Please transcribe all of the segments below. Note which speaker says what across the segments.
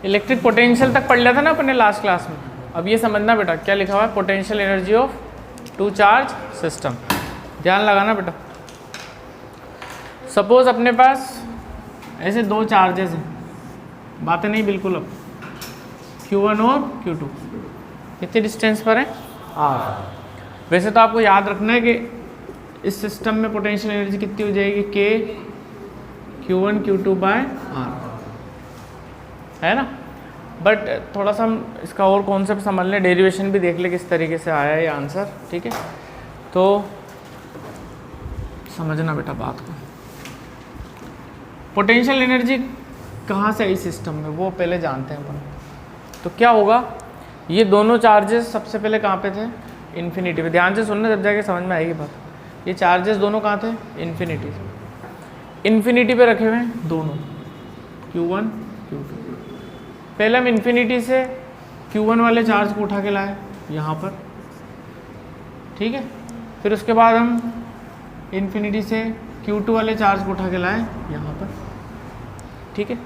Speaker 1: Electric potential तक पढ़ लिया था ना अपने लास्ट क्लास में। अब ये समझना बेटा क्या लिखा हुआ है, potential energy of two charge system. ध्यान लगाना बेटा। सपोज अपने पास ऐसे दो चार्जेस हैं, बातें नहीं बिल्कुल अब, Q1 और Q2 कितने डिस्टेंस पर है R। वैसे तो आपको याद रखना है कि इस सिस्टम में पोटेंशियल एनर्जी कितनी हो जाएगी, K Q1 Q2 bye R, है ना। बट थोड़ा सा हम इसका और कॉन्सेप्ट समझ लें, डेरिवेशन भी देख ले किस तरीके से आया है ये आंसर, ठीक है। तो समझना बेटा बात को, पोटेंशियल एनर्जी कहाँ से आई सिस्टम में वो पहले जानते हैं अपन। तो क्या होगा, ये दोनों चार्जेस सबसे पहले कहाँ पे थे, इन्फिनिटी पे। ध्यान से सुनना जब जाके समझ में आएगी बात। ये चार्जेस दोनों कहाँ थे, इन्फिनिटी। इन्फिनिटी पे रखे हुए हैं दोनों, Q1 Q2। पहले हम इन्फिनिटी से Q1 वाले चार्ज को उठा के लाए यहाँ पर, ठीक है। फिर उसके बाद हम इन्फिनिटी से Q2 वाले चार्ज को उठा के लाए यहाँ पर, ठीक है।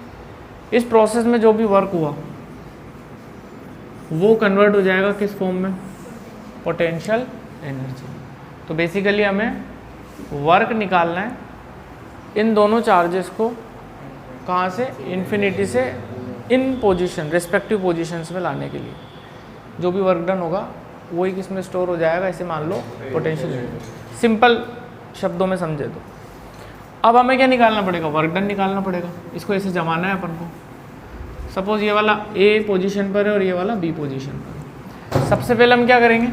Speaker 1: इस प्रोसेस में जो भी वर्क हुआ वो कन्वर्ट हो जाएगा किस फॉर्म में, पोटेंशियल एनर्जी। तो बेसिकली हमें वर्क निकालना है इन दोनों चार्जेस को कहाँ से, इन्फिनिटी से इन पोजीशन रेस्पेक्टिव पोजीशंस में लाने के लिए। जो भी वर्क डन होगा वही किस में स्टोर हो जाएगा, इसे मान लो पोटेंशियल एनर्जी। सिंपल शब्दों में समझे तो अब हमें क्या निकालना पड़ेगा, वर्क डन निकालना पड़ेगा। इसको ऐसे जमाना है अपन को। सपोज ये वाला A पोजीशन पर है और ये वाला B पोजीशन पर है। सबसे पहले हम क्या करेंगे,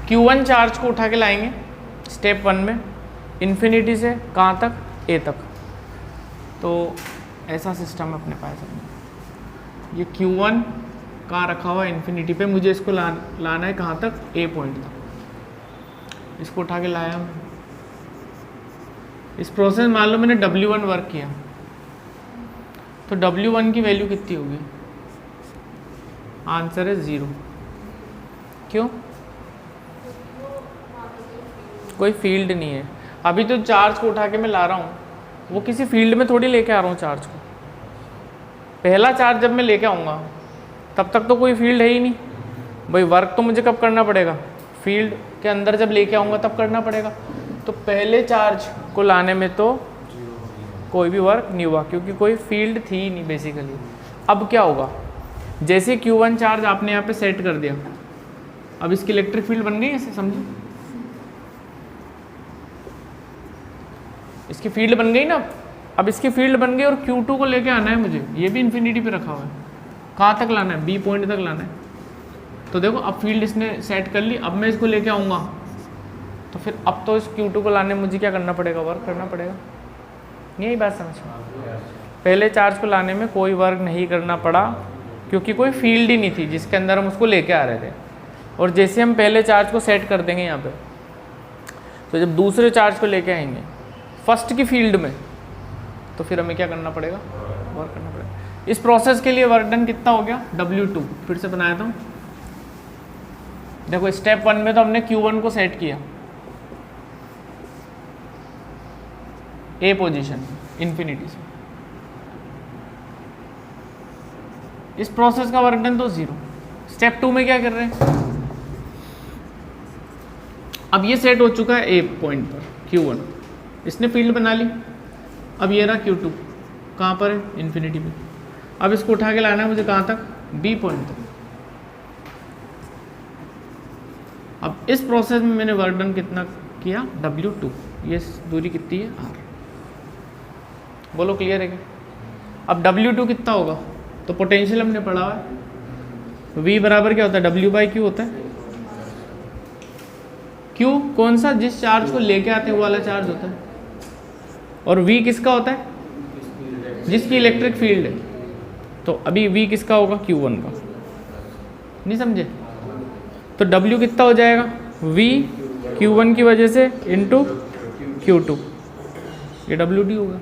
Speaker 1: Q1 चार्ज को उठा के लाएंगे स्टेप 1 में इन्फिनिटी से कहाँ तक, A तक। तो ऐसा सिस्टम अपने पास है। ये Q1 कहाँ रखा हुआ है, इन्फिनिटी पे। मुझे इसको लाना है कहाँ तक, A पॉइंट तक। इसको उठा के लाया मैं। इस प्रोसेस मान लो मैंने W1 वर्क किया, तो W1 की वैल्यू कितनी होगी, आंसर है 0। क्यों, कोई फील्ड नहीं है। अभी तो चार्ज को उठा के मैं ला रहा हूँ, वो किसी फील्ड में थोड़ी लेके आ रहा हूँ चार्ज को। पहला चार्ज जब मैं लेके आऊँगा तब तक तो कोई फील्ड है ही नहीं भाई। वर्क तो मुझे कब करना पड़ेगा, फील्ड के अंदर जब लेके आऊँगा तब करना पड़ेगा। तो पहले चार्ज को लाने में तो कोई भी वर्क नहीं हुआ क्योंकि कोई फील्ड थी ही नहीं बेसिकली। अब क्या होगा, जैसे Q1 चार्ज आपने यहाँ पे सेट कर दिया, अब इसकी इलेक्ट्रिक फील्ड बन गई, ऐसे समझो इसकी फील्ड बन गई ना। अब इसकी फील्ड बन गई और Q2 को लेके आना है मुझे, ये भी इन्फिनिटी पे रखा हुआ है। कहाँ तक लाना है, B पॉइंट तक लाना है। तो देखो अब फील्ड इसने सेट कर ली। अब मैं इसको लेके आऊँगा तो फिर अब तो इस Q2 को लाने में मुझे क्या करना पड़ेगा, वर्क करना पड़ेगा। यही बात समझ, पहले चार्ज को लाने में कोई वर्क नहीं करना पड़ा क्योंकि कोई फील्ड ही नहीं थी जिसके अंदर हम उसको लेके आ रहे थे। और जैसे हम पहले चार्ज को सेट कर देंगे यहाँ पे, तो जब दूसरे चार्ज को लेके आएंगे फर्स्ट की फील्ड में, तो फिर हमें क्या करना पड़ेगा, वर्क करना पड़ेगा। इस प्रोसेस के लिए वर्क डन कितना हो गया, W2। फिर से बनाया था, देखो स्टेप 1 में तो हमने Q1 को सेट किया A पोजीशन इन्फिनिटी से। इस प्रोसेस का वर्क डन तो 0। स्टेप 2 में क्या कर रहे हैं, अब ये सेट हो चुका है A पॉइंट पर Q1, इसने फील्ड बना ली। अब ये रहा Q2 कहाँ पर है, इन्फिनिटी पे। अब इसको उठा के लाना है मुझे कहाँ तक, B पॉइंट तक। अब इस प्रोसेस में मैंने वर्क डन कितना किया, W2। ये दूरी कितनी है, R। बोलो क्लियर है क्या। अब W2 कितना होगा, तो पोटेंशियल हमने पढ़ा हुआ है, V बराबर क्या होता है, W बाई Q होता है। Q कौन सा, जिस चार्ज को लेके आते हैं वो वाला चार्ज होता है। और V किसका होता है, जिसकी इलेक्ट्रिक फील्ड है। तो अभी V किसका होगा, Q1 का। नहीं समझे, तो W कितना हो जाएगा, V Q1 की वजह से इंटू Q2, ये WD होगा।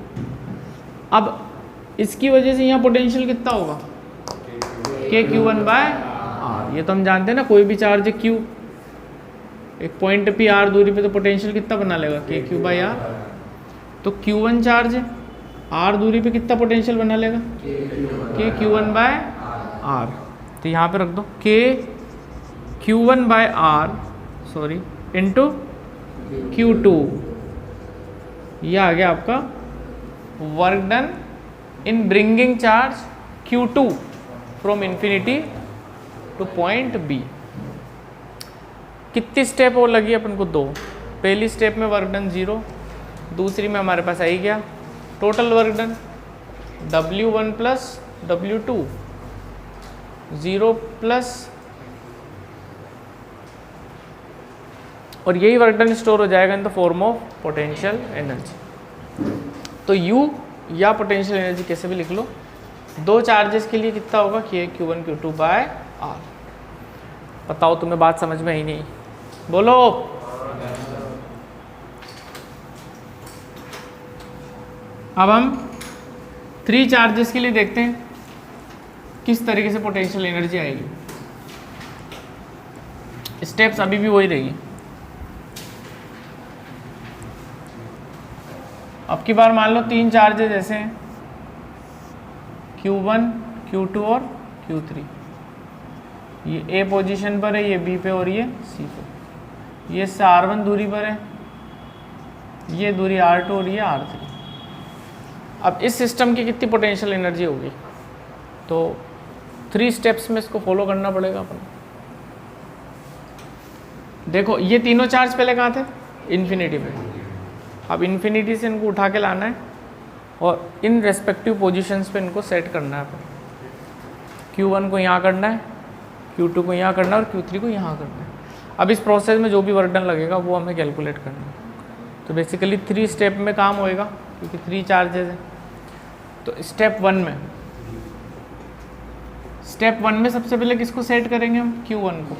Speaker 1: अब इसकी वजह से यहाँ पोटेंशियल कितना होगा, KQ1 बाय R। ये तो हम जानते हैं ना, कोई भी चार्ज Q एक पॉइंट P R दूरी पे, तो पोटेंशियल कितना बना लेगा, KQ बाई R। तो Q1 चार्ज है आर दूरी पे कितना पोटेंशियल बना लेगा, के Q1 बाय आर। तो यहाँ पे रख दो के Q1 bye are sorry into Q2। ये आ गया आपका work done in bringing charge Q2 from infinity to point B. कितनी स्टेप और लगी अपन को, 2। पहली स्टेप में वर्क डन 0, दूसरी में हमारे पास आई गया total work done W1 plus W2 0 plus, और यही वर्क डन स्टोर हो जाएगा in the form of potential energy. तो U या पोटेंशियल एनर्जी कैसे भी लिख लो, 2 चार्जेस के लिए कितना होगा, के Q1 Q2 बाय आर। बताओ तुम्हें बात समझ में आई नहीं, बोलो। अब हम 3 चार्जेस के लिए देखते हैं किस तरीके से पोटेंशियल एनर्जी आएगी। स्टेप्स अभी भी वही रहेगी। अब की बार मान लो 3 चार्जेस ऐसे हैं, Q1 Q2 और Q3। ये A पोजीशन पर है, ये B पे और ये C पे। ये इससे R1 दूरी पर है, ये दूरी R2 और ये R3। अब इस सिस्टम की कितनी पोटेंशियल एनर्जी होगी, तो 3 स्टेप्स में इसको फॉलो करना पड़ेगा अपन। देखो ये तीनों चार्ज पहले कहाँ थे, इन्फिनिटी पे। अब इन्फिनिटी से इनको उठा के लाना है और इन रेस्पेक्टिव पोजीशंस पे इनको सेट करना है अपन। Q1 को यहाँ करना है, Q2 को यहाँ करना है और Q3 को यहाँ करना है। अब इस प्रोसेस में जो भी वर्क डन लगेगा वो हमें कैलकुलेट करना है। तो बेसिकली 3 स्टेप में काम होएगा क्योंकि 3 चार्जेस हैं। तो स्टेप 1 में सबसे पहले किसको सेट करेंगे हम, Q1 को।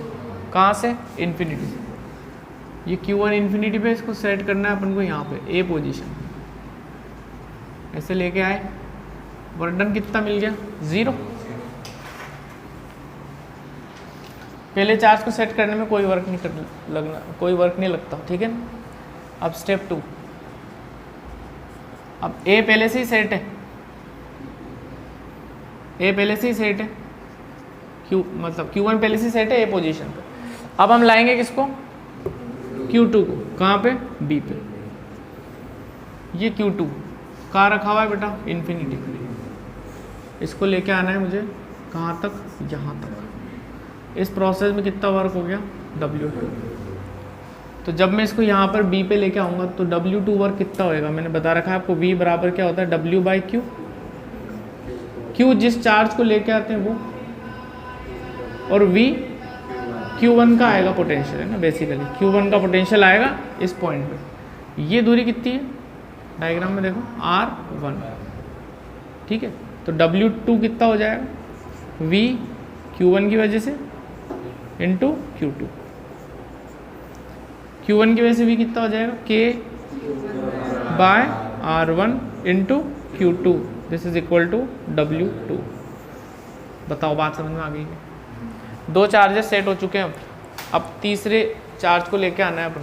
Speaker 1: कहाँ से, इन्फिनिटी से। ये Q1 इन्फिनिटी पे इसको सेट करना है अपन को यहाँ पे A पोजीशन। ऐसे लेके आए, वर्क डन कितना मिल गया, 0। पहले चार्ज को सेट करने में कोई वर्क नहीं लगता, ठीक है ना। अब स्टेप 2, अब A पहले से ही सेट है, Q1 पहले से ही सेट है A पोजीशन पे। अब हम लाएंगे किसको, Q2 को। कहाँ पे, B पे। ये Q2 कहाँ रखा हुआ है बेटा, इन्फिनिटी पे। इसको लेके आना है मुझे कहाँ तक, यहाँ तक। इस प्रोसेस में कितना वर्क हो गया, W2। तो जब मैं इसको यहाँ पर B पे लेके आऊँगा तो W2 वर्क कितना होएगा, मैंने बता रखा है आपको, V बराबर क्या होता है, W बाई Q। Q जिस चार्ज को लेके आते हैं वो, और V Q1 का आएगा पोटेंशियल, है ना। बेसिकली Q1 का पोटेंशियल आएगा इस पॉइंट पे। ये दूरी कितनी है, डायग्राम में देखो, R1, ठीक है। तो W2 कितना हो जाएगा, V Q1 की वजह से इंटू Q2। Q1 की वजह से V कितना हो जाएगा, K by R1 into Q2। This is equal to W2। बताओ बात समझ में आ गई है। 2 चार्जेस सेट हो चुके हैं। अब तीसरे चार्ज को लेके आना है अपन।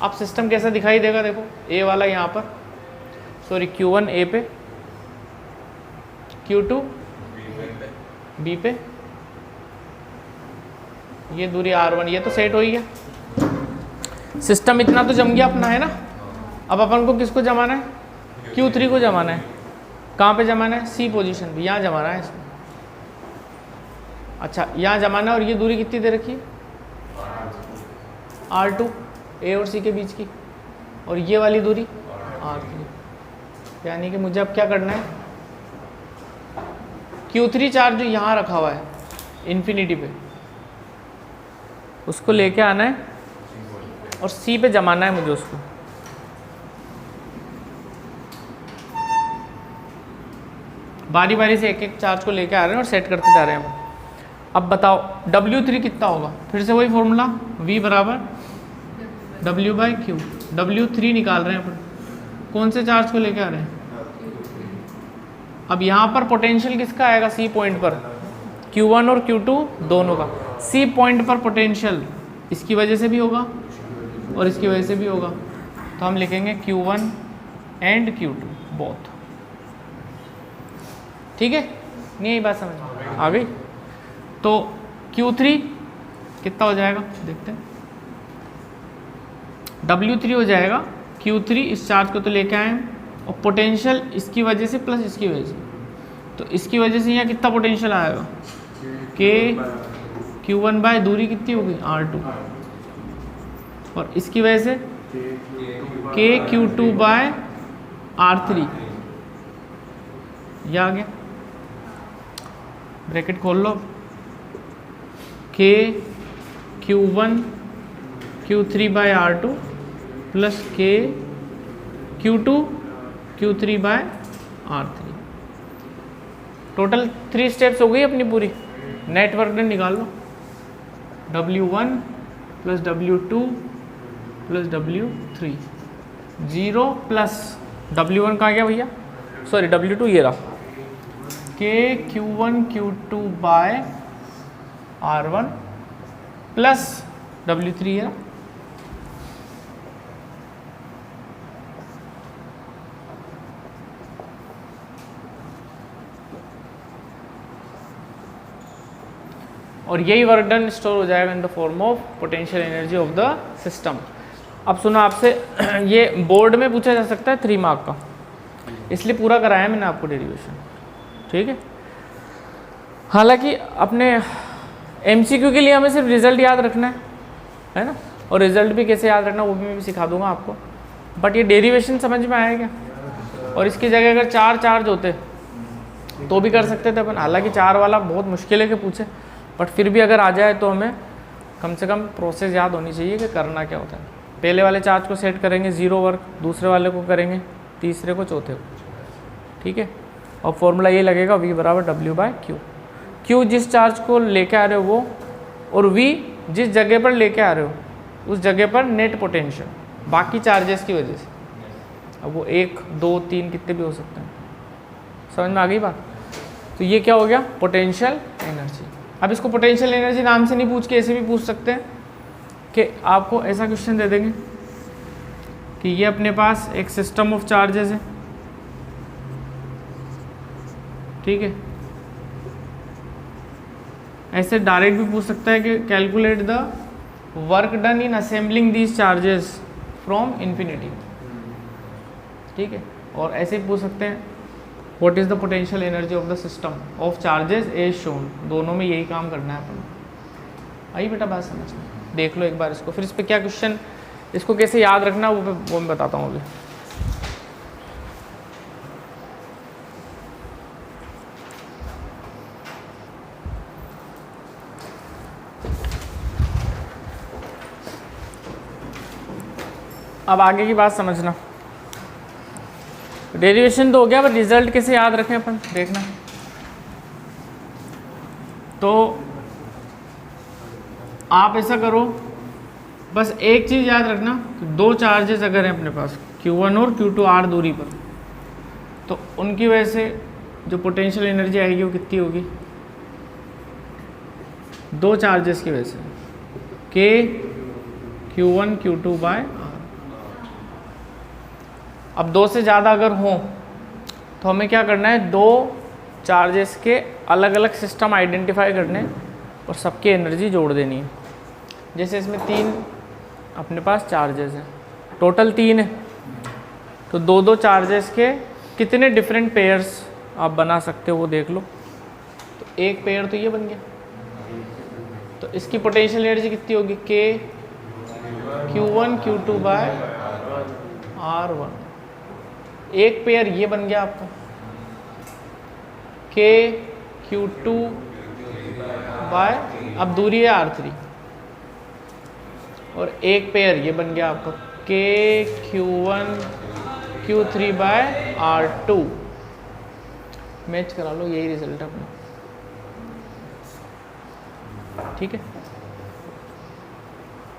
Speaker 1: अब सिस्टम कैसा दिखाई देगा, देखो A वाला यहाँ पर, सॉरी Q1 A पे, Q2 B पे, ये दूरी R1, ये तो सेट हो ही गया। सिस्टम इतना तो जम गया अपना, है ना। अब अपन को किसको जमाना है, Q3 को जमाना है। कहाँ पे जमाना है, C पोजीशन पे, यहाँ जमाना है इसमें। अच्छा, यहाँ जमाना है। और ये दूरी कितनी दे रखी है, R2, A और C के बीच की, और ये वाली दूरी R3। यानी कि मुझे अब क्या करना है, Q3 चार्ज जो यहाँ रखा हुआ है इन्फिनिटी पे, उसको लेके आना है और C पे जमाना है मुझे उसको। बारी बारी से एक एक चार्ज को लेके आ रहे हैं और सेट करते जा रहे हैं। अब बताओ W3 कितना होगा, फिर से वही फॉर्मूला, V बराबर W बाई Q। W3 निकाल रहे हैं अपन, कौन से चार्ज को लेके आ रहे हैं। अब यहाँ पर पोटेंशियल किसका आएगा, C पॉइंट पर, Q1 और Q2 दोनों का। C पॉइंट पर पोटेंशियल इसकी वजह से भी होगा और इसकी वजह से भी होगा। तो हम लिखेंगे Q1 एंड Q2 बोथ। ठीक है, नहीं यही बात समझ में आ गई। तो Q3 कितना हो जाएगा देखते हैं, W3 हो जाएगा। Q3 इस चार्ज को तो लेके आए हैं और पोटेंशियल इसकी वजह से प्लस इसकी वजह से, तो इसकी वजह से यहाँ कितना पोटेंशियल आएगा, K Q1 बाय दूरी कितनी होगी R2, और इसकी वजह से K Q2 बाय R3, ये आ गया। ब्रैकेट खोल लो, K Q1 Q3 by R2 plus K Q2 Q3 by R3। Total 3 steps हो गई अपनी पूरी। नेटवर्क डन निकाल लो, W1 plus W2 plus W3, 0 plus W1 कहाँ गया भैया, सॉरी W2 ये रहा, K Q1 Q2 bye R1 plus W3 ये रहा, और यही वर्क डन स्टोर हो जाएगा in the form of potential energy of the system. अब सुनो आपसे, ये बोर्ड में पूछा जा सकता है 3 मार्क का, इसलिए पूरा कराया मैंने आपको डेरिवेशन, ठीक है। हालांकि अपने MCQ के लिए हमें सिर्फ रिजल्ट याद रखना है ना, और रिजल्ट भी कैसे याद रखना वो भी मैं सिखा दूंगा आपको, बट ये डेरिवेशन समझ में आया क्या। और इसकी जगह अगर 4 चार्ज होते तो भी कर सकते थे अपन, हालांकि 4 वाला बहुत मुश्किल है कि पूछे, बट फिर भी अगर आ जाए तो हमें कम से कम प्रोसेस याद होनी चाहिए कि करना क्या होता है। पहले वाले चार्ज को सेट करेंगे 0 वर्क, दूसरे वाले को करेंगे, तीसरे को, चौथे को, ठीक है। और फॉर्मूला ये लगेगा V बराबर W/Q। Q जिस चार्ज को लेके आ रहे हो वो, और V जिस जगह पर लेके आ रहे हो उस जगह पर नेट पोटेंशियल बाकी चार्जेस की वजह से। अब वो 1 2 3 कितने भी हो सकते हैं, समझ में आ गई बात। तो ये क्या हो गया, पोटेंशियल एनर्जी। अब इसको पोटेंशियल एनर्जी नाम से नहीं पूछ के ऐसे भी पूछ सकते हैं कि आपको ऐसा क्वेश्चन दे देंगे कि ये अपने पास एक सिस्टम ऑफ चार्जेस है, ठीक है। ऐसे डायरेक्ट भी पूछ सकता है कि calculate the work done in assembling these charges from infinity, ठीक है। और ऐसे भी पूछ सकते हैं what is the potential energy of the system of charges as shown. दोनों में यही काम करना है अपन। आई बेटा बात समझ में, देख लो एक बार इसको, फिर इस पर क्या क्वेश्चन, इसको कैसे याद रखना वो मैं बताता हूँ अभी। अब आगे की बात समझना, डेरिवेशन तो हो गया, पर रिजल्ट कैसे याद रखें अपन देखना। तो आप ऐसा करो, बस एक चीज़ याद रखना कि 2 चार्जेस अगर हैं अपने पास Q1 और Q2 R दूरी पर, तो उनकी वजह से जो पोटेंशियल एनर्जी आएगी वो कितनी होगी, 2 चार्जेस की वजह से K Q1 Q2 bye R। अब 2 से ज़्यादा अगर हो तो हमें क्या करना है, 2 चार्जेस के अलग अलग सिस्टम आइडेंटिफाई करने और सबकी एनर्जी जोड़ देनी है। जैसे इसमें 3 अपने पास चार्जेस हैं, टोटल 3 है, तो 2-2 चार्जेस के कितने डिफरेंट पेयर्स आप बना सकते हो वो देख लो। तो एक पेयर तो ये बन गया, तो इसकी पोटेंशियल एनर्जी कितनी होगी, K Q1 Q2 bye R1। एक पेयर ये बन गया आपका K Q2 बाय, अब दूरी है R3, और एक पेयर ये बन गया आपका K Q1 Q3 by R2। Match करा लो, यही रिजल्ट है अपना, ठीक है।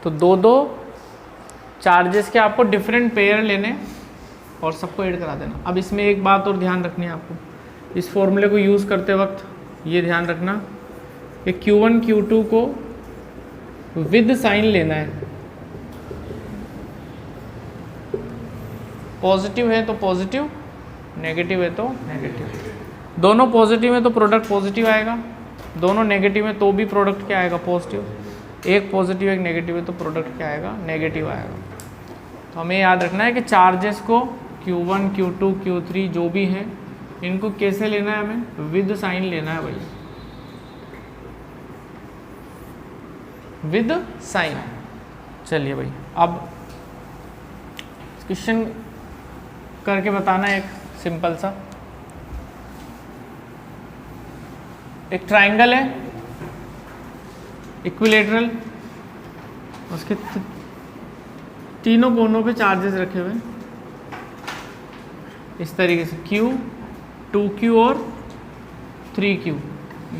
Speaker 1: तो 2-2 चार्जेस के आपको डिफरेंट पेयर लेने और सबको ऐड करा देना। अब इसमें एक बात और ध्यान रखनी है आपको, इस फॉर्मूले को यूज़ करते वक्त ये ध्यान रखना कि Q1 Q2 को विद साइन लेना है, पॉजिटिव है तो पॉजिटिव, नेगेटिव है तो नेगेटिव। दोनों पॉजिटिव है तो प्रोडक्ट पॉजिटिव आएगा, दोनों नेगेटिव है तो भी प्रोडक्ट क्या आएगा, पॉजिटिव। एक पॉजिटिव एक नेगेटिव है तो प्रोडक्ट क्या आएगा, नेगेटिव आएगा। तो हमें याद रखना है कि चार्जेस को Q1 Q2 Q3 जो भी हैं इनको कैसे लेना है, हमें विद साइन लेना है भाई, विद साइन। चलिए भाई अब क्वेश्चन करके बताना है एक सिंपल सा। एक ट्राइंगल है इक्विलेटरल, उसके तीनों कोनों पे चार्जेस रखे हुए इस तरीके से Q, 2Q और 3Q,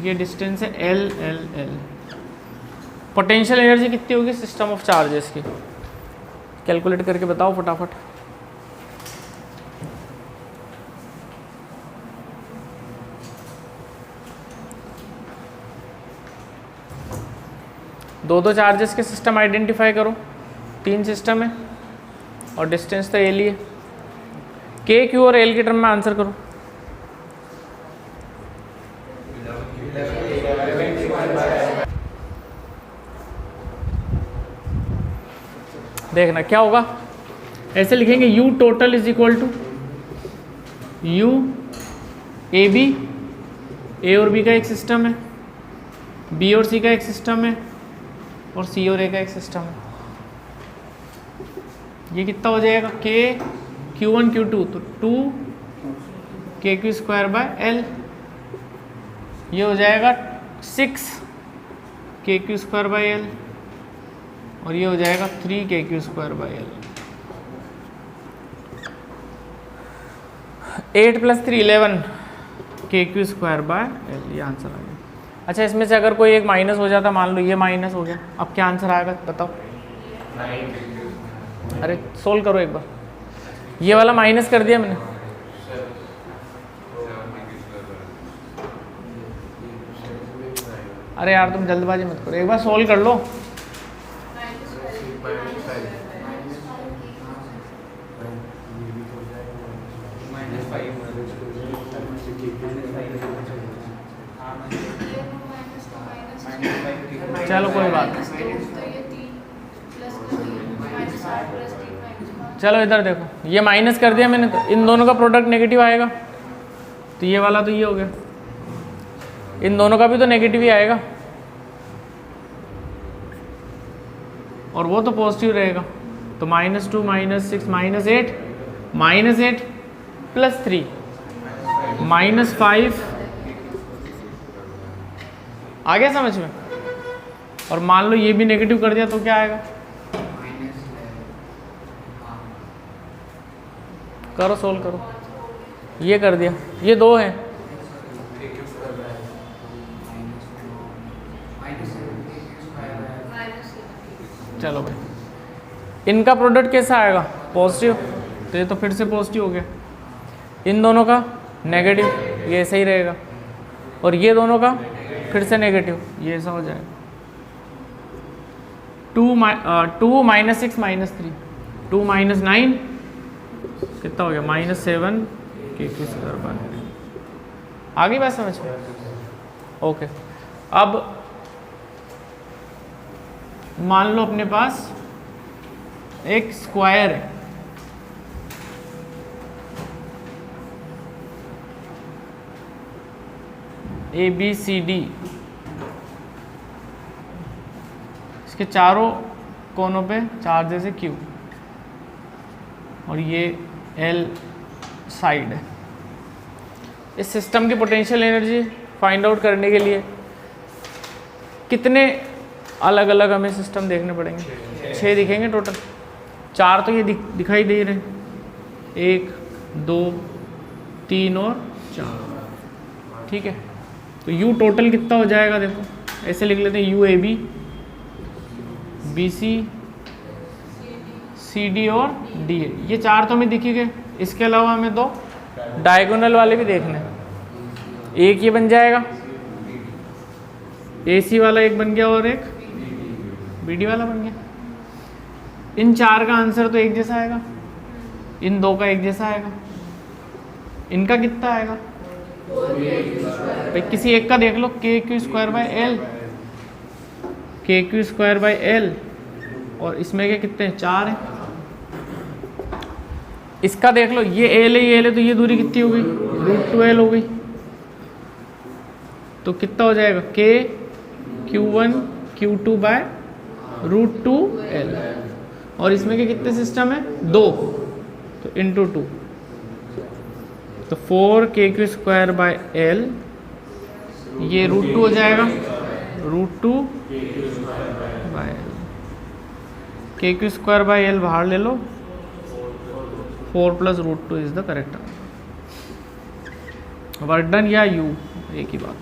Speaker 1: ये डिस्टेंस है L L L। Potential energy कितनी होगी सिस्टम ऑफ चार्जेस की, कैलकुलेट करके बताओ फटाफट। दो चार्जेस के सिस्टम आइडेंटिफाई करो, 3 सिस्टम है और डिस्टेंस तो L ही है। K, Q और L के टर्म में आंसर करो। देखना क्या होगा, ऐसे लिखेंगे U total is equal to U A B, A और B का एक सिस्टम है, B और C का एक सिस्टम है और C और A का एक सिस्टम है। ये कितना हो जाएगा, K Q1 Q2 तो 2 KQ स्क्वायर बाय L, ये हो जाएगा 6 KQ स्क्वायर बाय L और ये हो जाएगा 3 KQ square by L। 8 + 3 11 KQ square by L, ये आंसर आ गया। अच्छा इसमें से अगर कोई एक माइनस हो जाता, मान लो ये माइनस हो गया, अब क्या आंसर आएगा बताओ। अरे सोल्व करो एक बार, ये वाला माइनस कर दिया मैंने, अरे यार तुम जल्दबाजी मत करो, एक बार सोल्व कर लो। चलो कोई बात नहीं, चलो इधर देखो, ये माइनस कर दिया मैंने तो इन दोनों का प्रोडक्ट नेगेटिव आएगा, तो ये वाला तो ये हो गया, इन दोनों का भी तो नेगेटिव ही आएगा और वो तो पॉजिटिव रहेगा। तो -2 -6 -8 + 3 -5 आ गया समझ में। और मान लो ये भी नेगेटिव कर दिया तो क्या आएगा, करो सोल्व करो, ये कर दिया, ये 2 है, चलो भाई इनका प्रोडक्ट कैसा आएगा, पॉजिटिव, तो ये तो फिर से पॉजिटिव हो गया। इन दोनों का नेगेटिव, ये ऐसा ही रहेगा, और ये दोनों का फिर से नेगेटिव, ये ऐसा हो जाएगा। 2 - 6 - 3 2 - 9 कितना हो गया, -7 KQ स्क्वायर बाय। आ गई बात समझ में, ओके। अब मान लो अपने पास एक स्क्वायर है, ABCD, इसके चारों कोनों पे चार्जेस है Q और ये L साइड है। इस सिस्टम की पोटेंशियल एनर्जी फाइंड आउट करने के लिए कितने अलग अलग हमें सिस्टम देखने पड़ेंगे, 6 दिखेंगे टोटल, 4 तो ये दिखाई दे रहे हैं, 1 2 3 और 4, ठीक है। तो U टोटल कितना हो जाएगा, देखो ऐसे लिख लेते हैं, UAB BC CD और DA, ये 4 तो हमें दिख ही गए। इसके अलावा हमें तो डायगोनल वाले भी देखने हैं। एक ये बन जाएगा, AC वाला एक बन गया और एक BD वाला बन गया। इन 4 का आंसर तो एक जैसा आएगा, इन 2 का एक जैसा आएगा, इनका कितना आएगा, भाई किसी एक का देख लो, के क्यू स्क्वायर बाई एल, के क्यू स्क्वायर बाई एल, और इसमें के कितने हैं, 4 हैं। इसका देख लो, ये एल है ये एल है, तो ये दूरी कितनी हो गई, √2l हो गई। तो कितना हो जाएगा, के Q1 Q2 बाय √2l, और इसमें के कितने सिस्टम है, 2, तो इंटू 2, तो 4k² स्क्वायर बाय एल, ये √2 हो जाएगा, √2 by L, k² square by L बाहर ले लो, 4 + √2 is the correct answer. Work done या यू एक ही बात।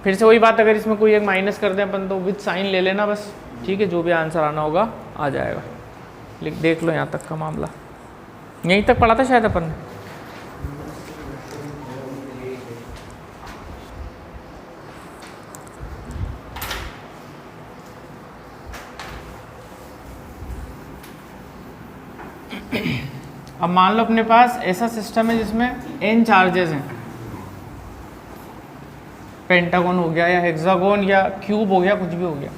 Speaker 1: फिर से वही बात, अगर इसमें कोई एक माइनस कर दें अपन तो विद साइन ले लेना बस, ठीक है, जो भी आंसर आना होगा आ जाएगा। देख लो यहाँ तक का मामला, यहीं तक पढ़ा था शायद अपन ने। अब मान लो अपने पास ऐसा सिस्टम है जिसमें n चार्जेस हैं, पेंटागन हो गया या हेक्सागोन या क्यूब हो गया, कुछ भी हो गया,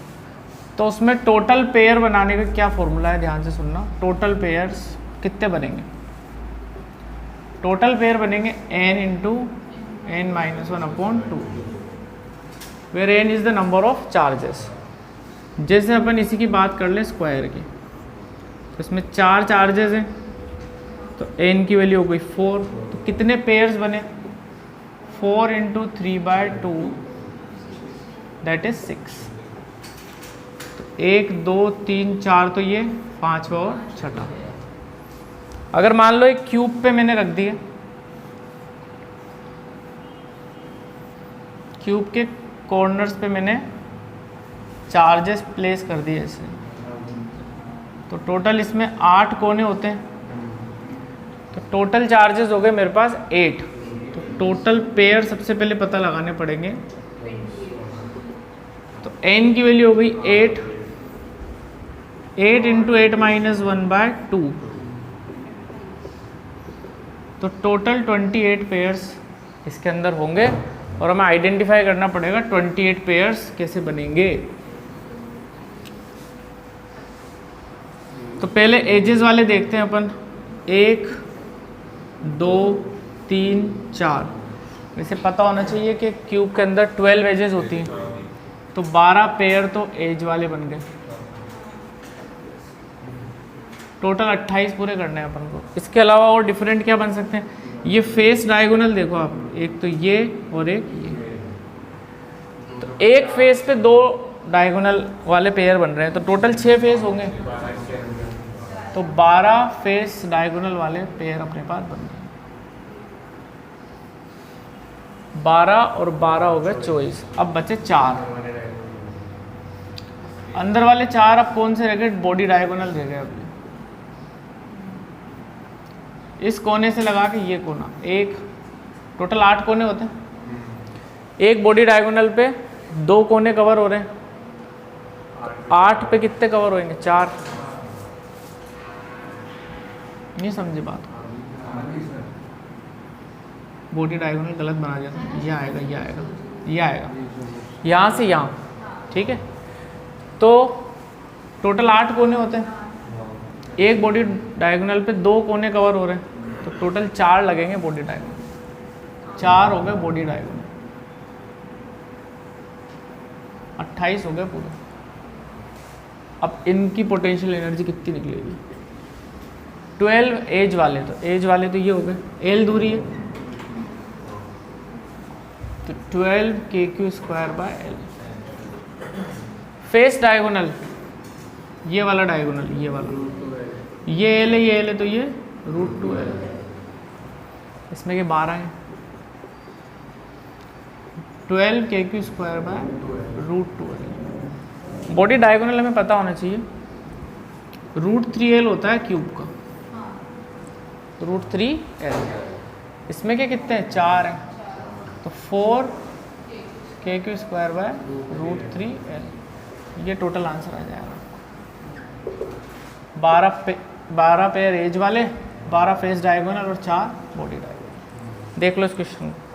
Speaker 1: तो उसमें टोटल पेयर बनाने का क्या फॉर्मूला है, ध्यान से सुनना। टोटल पेयर्स कितने बनेंगे, टोटल पेयर बनेंगे n × n-1/2, where n is the number of charges. जैसे अपन इसी की बात कर ले स्क्वायर की, तो इसमें 4 चार्जेस हैं, तो n की वैल्यू हो गई 4, तो कितने पेयर्स बने, 4 × 3/2 दैट इज 6, तो 1 2 3 4, तो ये 5वां और 6वां। अगर मान लो एक क्यूब पे मैंने रख दिए, क्यूब के कॉर्नर्स पे मैंने चार्जेस प्लेस कर दिए ऐसे, तो टोटल इसमें 8 कोने होते हैं, तो टोटल चार्जेस हो गए मेरे पास 8। तो टोटल पेयर सबसे पहले पता लगाने पड़ेंगे, तो n की वैल्यू हो गई 8, 8 × 8-1/2, तो टोटल 28 पेयर्स इसके अंदर होंगे, और हमें आइडेंटिफाई करना पड़ेगा 28 पेयर्स कैसे बनेंगे। तो पहले एजेस वाले देखते हैं अपन, 1 2 3 4। वैसे पता होना चाहिए कि क्यूब के अंदर 12 एजेस होती हैं, तो 12 पेयर तो एज वाले बन गए, टोटल 28 पूरे करने हैं अपन को। इसके अलावा और डिफरेंट क्या बन सकते हैं, ये फेस डायगोनल देखो आप, एक तो ये और एक ये, तो एक फेस पे 2 डायगोनल वाले पेयर बन रहे हैं, तो टोटल 6 फेस होंगे, तो 12 फेस डायगोनल वाले पेयर अपने पास बन गए। 12 और 12 हो गए 24, अब बचे 4। अंदर वाले 4 अब कौन से रह गए, बॉडी डायगोनल रह गए। अब इस कोने से लगा के ये कोना, एक टोटल 8 कोने होते हैं, एक बॉडी डायगोनल पे 2 कोने कवर हो रहे हैं, 8 पे कितने कवर होंगे, 4। नहीं समझे बात, बॉडी डायगोनल गलत बना दिया था, ये आएगा ये आएगा ये आएगा, यहाँ से यहाँ, ठीक है। तो टोटल 8 कोने होते हैं, एक बॉडी डायगोनल पे 2 कोने कवर हो रहे हैं, तो टोटल 4 लगेंगे बॉडी डायगोनल, 4 हो गए बॉडी डायगोनल, 28 हो गए पूरे। अब इनकी पोटेंशियल एनर्जी कितनी निकलेगी, 12 एज वाले, तो एज वाले तो ये हो गए, एल दूरी है, तो 12 k² square by L. Face diagonal, ये वाला डायगोनल, ये वाला, ये एल है ये एल है, तो ये √2l, इसमें के 12 हैं, 12 k² square by √2l। Body diagonal हमें पता होना चाहिए, √3l होता है क्यूब का, √3l, इसमें के कितने हैं, 4 हैं, तो 4 k² स्क्वायर बाय √3l, ये टोटल आंसर आ जाएगा। 12 पेयर एज वाले, 12 फेस डायगोनल और 4 बॉडी डायगोनल। देख लो इस क्वेश्चन को।